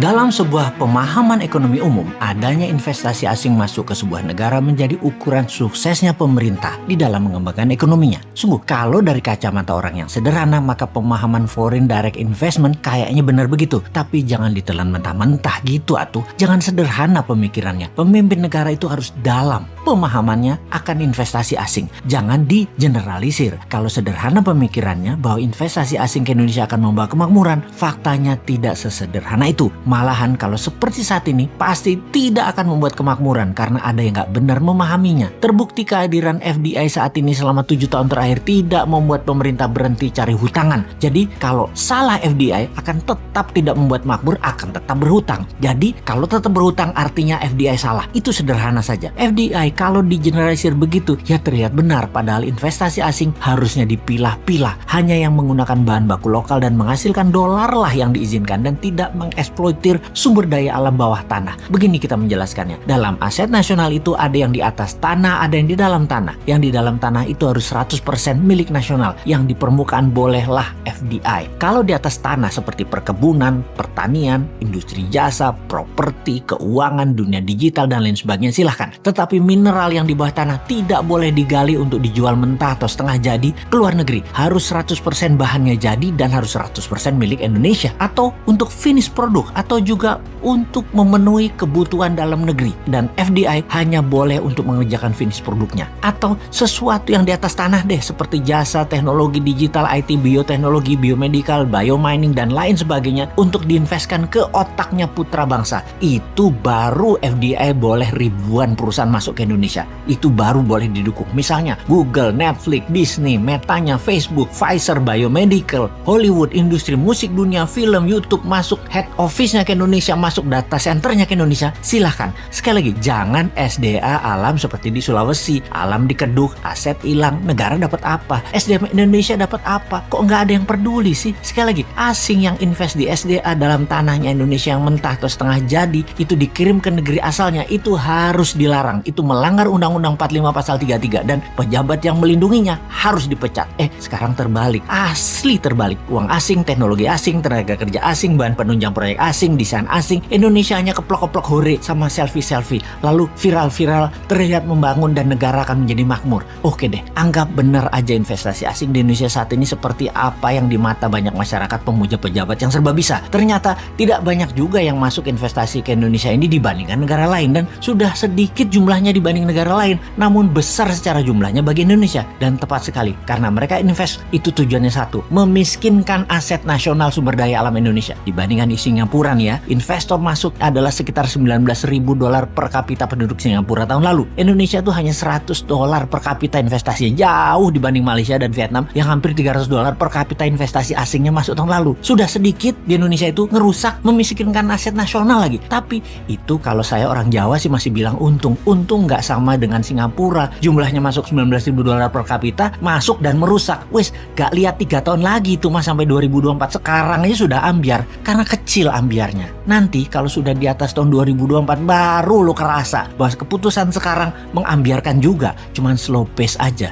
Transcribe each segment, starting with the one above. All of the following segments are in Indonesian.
Dalam sebuah pemahaman ekonomi umum, adanya investasi asing masuk ke sebuah negara menjadi ukuran suksesnya pemerintah di dalam mengembangkan ekonominya. Sungguh, kalau dari kacamata orang yang sederhana, maka pemahaman foreign direct investment kayaknya benar begitu. Tapi jangan ditelan mentah-mentah gitu atuh. Jangan sederhana pemikirannya. Pemimpin negara itu harus dalam pemahamannya akan investasi asing. Jangan digeneralisir. Kalau sederhana pemikirannya bahwa investasi asing ke Indonesia akan membawa kemakmuran, faktanya tidak sesederhana itu. Malahan kalau seperti saat ini pasti tidak akan membuat kemakmuran karena ada yang gak benar memahaminya. Terbukti kehadiran FDI saat ini selama 7 tahun terakhir tidak membuat pemerintah berhenti cari hutangan. Jadi kalau salah FDI akan tetap tidak membuat makmur, akan tetap berhutang. Jadi kalau tetap berhutang artinya FDI salah. Itu sederhana saja. FDI kalau digeneralisir begitu ya terlihat benar, padahal investasi asing harusnya dipilah-pilah. Hanya yang menggunakan bahan baku lokal dan menghasilkan dolar lah yang diizinkan dan tidak mengeksploitasi sumber daya alam bawah tanah. Begini kita menjelaskannya. Dalam aset nasional itu ada yang di atas tanah, ada yang di dalam tanah. Yang di dalam tanah itu harus 100% milik nasional. Yang di permukaan bolehlah FDI. Kalau di atas tanah seperti perkebunan, pertanian, industri jasa, properti, keuangan, dunia digital dan lain sebagainya silahkan. Tetapi mineral yang di bawah tanah tidak boleh digali untuk dijual mentah atau setengah jadi ke luar negeri. Harus 100% bahannya jadi dan harus 100% milik Indonesia. Atau untuk finish produk atau juga untuk memenuhi kebutuhan dalam negeri, dan FDI hanya boleh untuk mengerjakan finish produknya atau sesuatu yang di atas tanah deh, seperti jasa, teknologi digital, IT, bioteknologi, biomedical, biomining dan lain sebagainya untuk diinvestkan ke otaknya putra bangsa. Itu baru FDI boleh ribuan perusahaan masuk ke Indonesia. Itu baru boleh didukung. Misalnya Google, Netflix, Disney, Metanya, Facebook, Pfizer, biomedical, Hollywood, industri musik dunia, film, YouTube masuk, head office-nya ke Indonesia, masuk data centernya ke Indonesia, silahkan. Sekali lagi, jangan SDA alam seperti di Sulawesi, alam dikeduk, aset hilang, negara dapat apa? SDA Indonesia dapat apa? Kok nggak ada yang peduli sih? Sekali lagi, asing yang invest di SDA dalam tanahnya Indonesia yang mentah atau setengah jadi, itu dikirim ke negeri asalnya, itu harus dilarang. Itu melanggar Undang-Undang 45 Pasal 33 dan pejabat yang melindunginya harus dipecat. Sekarang terbalik, asli terbalik. Uang asing, teknologi asing, tenaga kerja asing, bahan penunjang proyek asing, desain asing, Indonesia hanya keplok-keplok hore sama selfie-selfie, lalu viral-viral terlihat membangun dan negara akan menjadi makmur. Oke deh, anggap benar aja investasi asing di Indonesia saat ini seperti apa yang di mata banyak masyarakat pemuja pejabat yang serba bisa. Ternyata tidak banyak juga yang masuk investasi ke Indonesia ini dibandingkan negara lain, dan sudah sedikit jumlahnya dibanding negara lain, namun besar secara jumlahnya bagi Indonesia. Dan tepat sekali, karena mereka invest itu tujuannya satu, memiskinkan aset nasional sumber daya alam Indonesia. Dibandingkan di Singapura nih ya, investor masuk adalah sekitar $19.000 per kapita penduduk Singapura tahun lalu. Indonesia tuh hanya $100 per kapita investasinya, jauh dibanding Malaysia dan Vietnam yang hampir $300 per kapita investasi asingnya masuk tahun lalu. Sudah sedikit di Indonesia itu ngerusak, memiskinkan aset nasional lagi. Tapi itu kalau saya orang Jawa sih masih bilang untung. Untung nggak sama dengan Singapura, jumlahnya masuk $19.000 per kapita, masuk dan merusak. Wes, gak lihat 3 tahun lagi itu mas sampai 2024. Sekarang aja sudah ambiar karena kecil ambiarnya. Nanti kalau sudah di atas tahun 2024 baru lo kerasa bahwa keputusan sekarang mengambiarkan juga, cuman slow pace aja.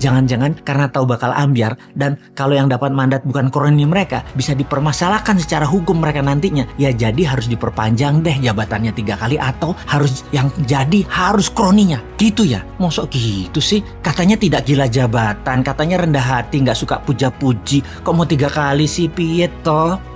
Jangan-jangan karena tahu bakal ambiar dan kalau yang dapat mandat bukan kroni mereka, bisa dipermasalahkan secara hukum mereka nantinya. Ya jadi harus diperpanjang deh jabatannya 3 kali atau harus yang jadi harus kroninya. Gitu ya? Mosok gitu sih? Katanya tidak gila jabatan, katanya rendah hati, nggak suka puja-puji. Kok mau 3 kali sih piye toh?